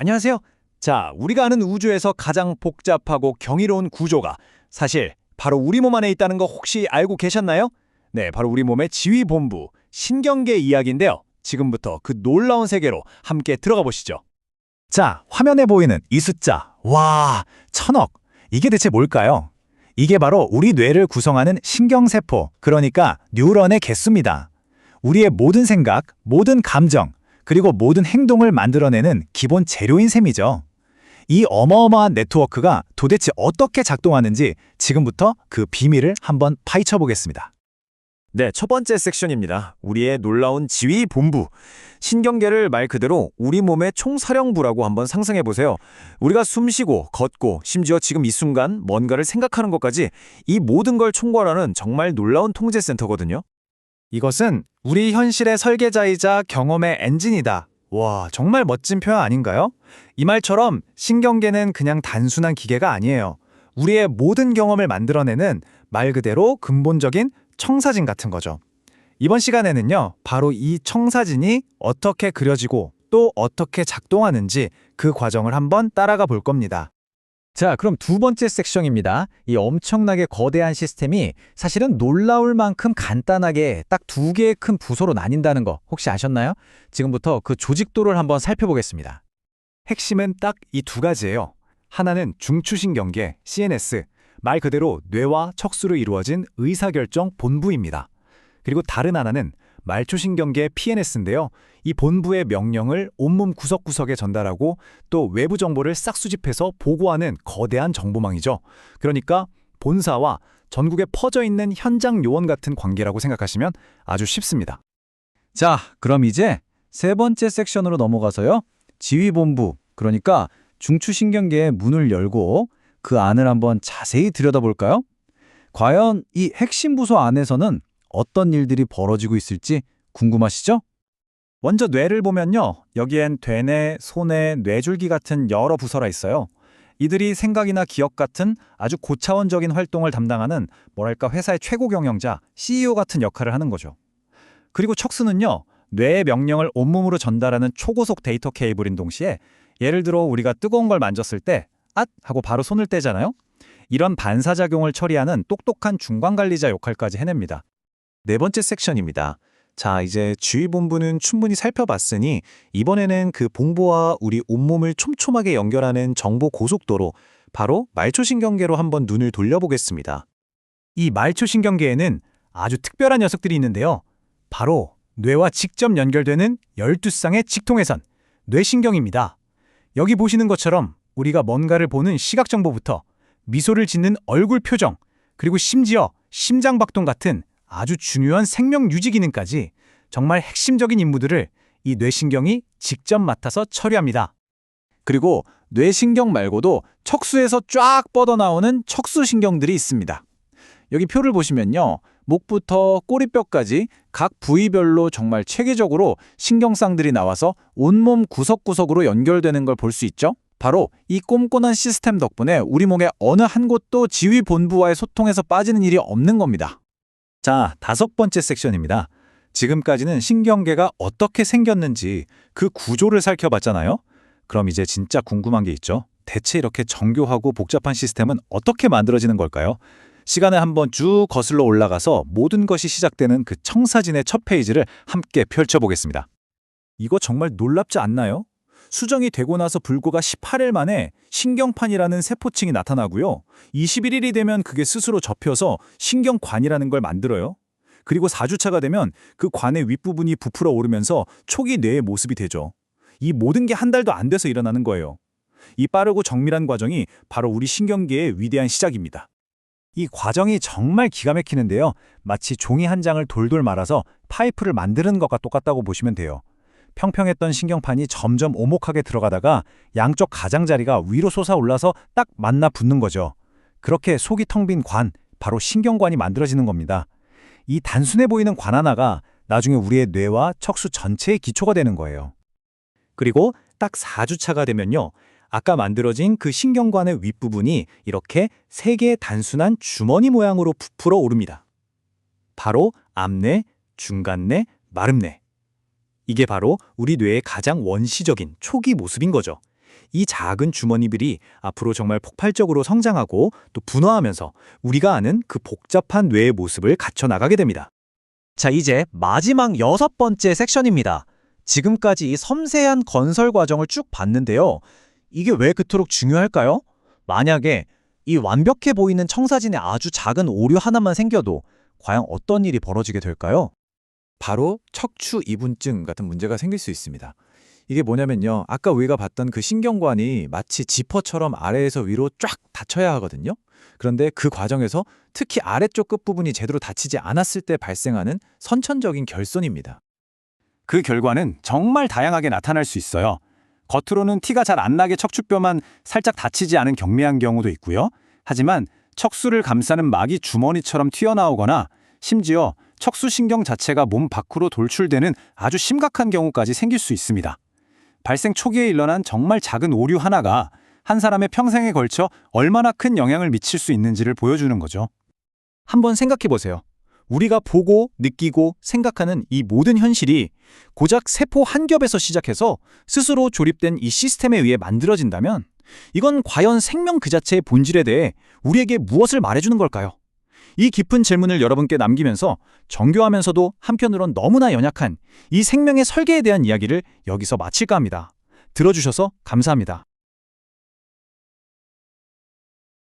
안녕하세요. 자, 우리가 아는 우주에서 가장 복잡하고 경이로운 구조가 사실 바로 우리 몸 안에 있다는 거 혹시 알고 계셨나요? 네, 바로 우리 몸의 지휘본부, 신경계 이야기인데요. 지금부터 그 놀라운 세계로 함께 들어가 보시죠. 자, 화면에 보이는 이 숫자. 와, 1000억. 이게 대체 뭘까요? 이게 바로 우리 뇌를 구성하는 신경세포, 그러니까 뉴런의 개수입니다. 우리의 모든 생각, 모든 감정, 그리고 모든 행동을 만들어내는 기본 재료인 셈이죠. 이 어마어마한 네트워크가 도대체 어떻게 작동하는지 지금부터 그 비밀을 한번 파헤쳐 보겠습니다. 네, 첫 번째 섹션입니다. 우리의 놀라운 지휘 본부. 신경계를 말 그대로 우리 몸의 총사령부라고 한번 상상해 보세요. 우리가 숨쉬고 걷고 심지어 지금 이 순간 뭔가를 생각하는 것까지 이 모든 걸 총괄하는 정말 놀라운 통제센터거든요. 이것은 우리 현실의 설계자이자 경험의 엔진이다. 와, 정말 멋진 표현 아닌가요? 이 말처럼 신경계는 그냥 단순한 기계가 아니에요. 우리의 모든 경험을 만들어내는 말 그대로 근본적인 청사진 같은 거죠. 이번 시간에는요, 바로 이 청사진이 어떻게 그려지고 또 어떻게 작동하는지 그 과정을 한번 따라가 볼 겁니다. 자, 그럼 두 번째 섹션입니다. 이 엄청나게 거대한 시스템이 사실은 놀라울 만큼 간단하게 딱 두 개의 큰 부서로 나뉜다는 거 혹시 아셨나요? 지금부터 그 조직도를 한번 살펴보겠습니다. 핵심은 딱 이 두 가지예요. 하나는 중추신경계, CNS, 말 그대로 뇌와 척수로 이루어진 의사결정 본부입니다. 그리고 다른 하나는 말초신경계 PNS인데요. 이 본부의 명령을 온몸 구석구석에 전달하고 또 외부 정보를 싹 수집해서 보고하는 거대한 정보망이죠. 그러니까 본사와 전국에 퍼져 있는 현장 요원 같은 관계라고 생각하시면 아주 쉽습니다. 자, 그럼 이제 세 번째 섹션으로 넘어가서요. 지휘본부, 그러니까 중추신경계의 문을 열고 그 안을 한번 자세히 들여다볼까요? 과연 이 핵심 부서 안에서는 어떤 일들이 벌어지고 있을지 궁금하시죠? 먼저 뇌를 보면요. 여기엔 되뇌, 소뇌, 뇌줄기 같은 여러 부서가 있어요. 이들이 생각이나 기억 같은 아주 고차원적인 활동을 담당하는 뭐랄까 회사의 최고 경영자, CEO 같은 역할을 하는 거죠. 그리고 척수는요. 뇌의 명령을 온몸으로 전달하는 초고속 데이터 케이블인 동시에 예를 들어 우리가 뜨거운 걸 만졌을 때 앗! 하고 바로 손을 떼잖아요. 이런 반사작용을 처리하는 똑똑한 중간관리자 역할까지 해냅니다. 네 번째 섹션입니다. 자, 이제 지휘본부는 충분히 살펴봤으니 이번에는 그 본부와 우리 온몸을 촘촘하게 연결하는 정보 고속도로, 바로 말초신경계로 한번 눈을 돌려보겠습니다. 이 말초신경계에는 아주 특별한 녀석들이 있는데요. 바로 뇌와 직접 연결되는 12쌍의 직통회선, 뇌신경입니다. 여기 보시는 것처럼 우리가 뭔가를 보는 시각 정보부터 미소를 짓는 얼굴 표정, 그리고 심지어 심장박동 같은 아주 중요한 생명 유지 기능까지 정말 핵심적인 임무들을 이 뇌신경이 직접 맡아서 처리합니다. 그리고 뇌신경 말고도 척수에서 쫙 뻗어나오는 척수신경들이 있습니다. 여기 표를 보시면요. 목부터 꼬리뼈까지 각 부위별로 정말 체계적으로 신경쌍들이 나와서 온몸 구석구석으로 연결되는 걸 볼 수 있죠. 바로 이 꼼꼼한 시스템 덕분에 우리 몸의 어느 한 곳도 지휘 본부와의 소통에서 빠지는 일이 없는 겁니다. 자, 다섯 번째 섹션입니다. 지금까지는 신경계가 어떻게 생겼는지 그 구조를 살펴봤잖아요. 그럼 이제 진짜 궁금한 게 있죠. 대체 이렇게 정교하고 복잡한 시스템은 어떻게 만들어지는 걸까요? 시간을 한번 쭉 거슬러 올라가서 모든 것이 시작되는 그 청사진의 첫 페이지를 함께 펼쳐보겠습니다. 이거 정말 놀랍지 않나요? 수정이 되고 나서 불과 18일 만에 신경판이라는 세포층이 나타나고요. 21일이 되면 그게 스스로 접혀서 신경관이라는 걸 만들어요. 그리고 4주차가 되면 그 관의 윗부분이 부풀어 오르면서 초기 뇌의 모습이 되죠. 이 모든 게 한 달도 안 돼서 일어나는 거예요. 이 빠르고 정밀한 과정이 바로 우리 신경계의 위대한 시작입니다. 이 과정이 정말 기가 막히는데요. 마치 종이 한 장을 돌돌 말아서 파이프를 만드는 것과 똑같다고 보시면 돼요. 평평했던 신경판이 점점 오목하게 들어가다가 양쪽 가장자리가 위로 솟아올라서 딱 만나 붙는 거죠. 그렇게 속이 텅 빈 관, 바로 신경관이 만들어지는 겁니다. 이 단순해 보이는 관 하나가 나중에 우리의 뇌와 척수 전체의 기초가 되는 거예요. 그리고 딱 4주차가 되면요. 아까 만들어진 그 신경관의 윗부분이 이렇게 세 개의 단순한 주머니 모양으로 부풀어 오릅니다. 바로 앞뇌, 중간뇌, 마름뇌. 이게 바로 우리 뇌의 가장 원시적인 초기 모습인 거죠. 이 작은 주머니들이 앞으로 정말 폭발적으로 성장하고 또 분화하면서 우리가 아는 그 복잡한 뇌의 모습을 갖춰 나가게 됩니다. 자, 이제 마지막 6번째 섹션입니다. 지금까지 이 섬세한 건설 과정을 쭉 봤는데요. 이게 왜 그토록 중요할까요? 만약에 이 완벽해 보이는 청사진에 아주 작은 오류 하나만 생겨도 과연 어떤 일이 벌어지게 될까요? 바로 척추 이분증 같은 문제가 생길 수 있습니다. 이게 뭐냐면요. 아까 우리가 봤던 그 신경관이 마치 지퍼처럼 아래에서 위로 쫙 닫혀야 하거든요. 그런데 그 과정에서 특히 아래쪽 끝부분이 제대로 닫히지 않았을 때 발생하는 선천적인 결손입니다. 그 결과는 정말 다양하게 나타날 수 있어요. 겉으로는 티가 잘 안 나게 척추뼈만 살짝 다치지 않은 경미한 경우도 있고요. 하지만 척수를 감싸는 막이 주머니처럼 튀어나오거나 심지어 척수신경 자체가 몸 밖으로 돌출되는 아주 심각한 경우까지 생길 수 있습니다. 발생 초기에 일어난 정말 작은 오류 하나가 한 사람의 평생에 걸쳐 얼마나 큰 영향을 미칠 수 있는지를 보여주는 거죠. 한번 생각해 보세요. 우리가 보고 느끼고 생각하는 이 모든 현실이 고작 세포 한 겹에서 시작해서 스스로 조립된 이 시스템에 의해 만들어진다면 이건 과연 생명 그 자체의 본질에 대해 우리에게 무엇을 말해주는 걸까요? 이 깊은 질문을 여러분께 남기면서 정교하면서도 한편으론 너무나 연약한 이 생명의 설계에 대한 이야기를 여기서 마칠까 합니다. 들어주셔서 감사합니다.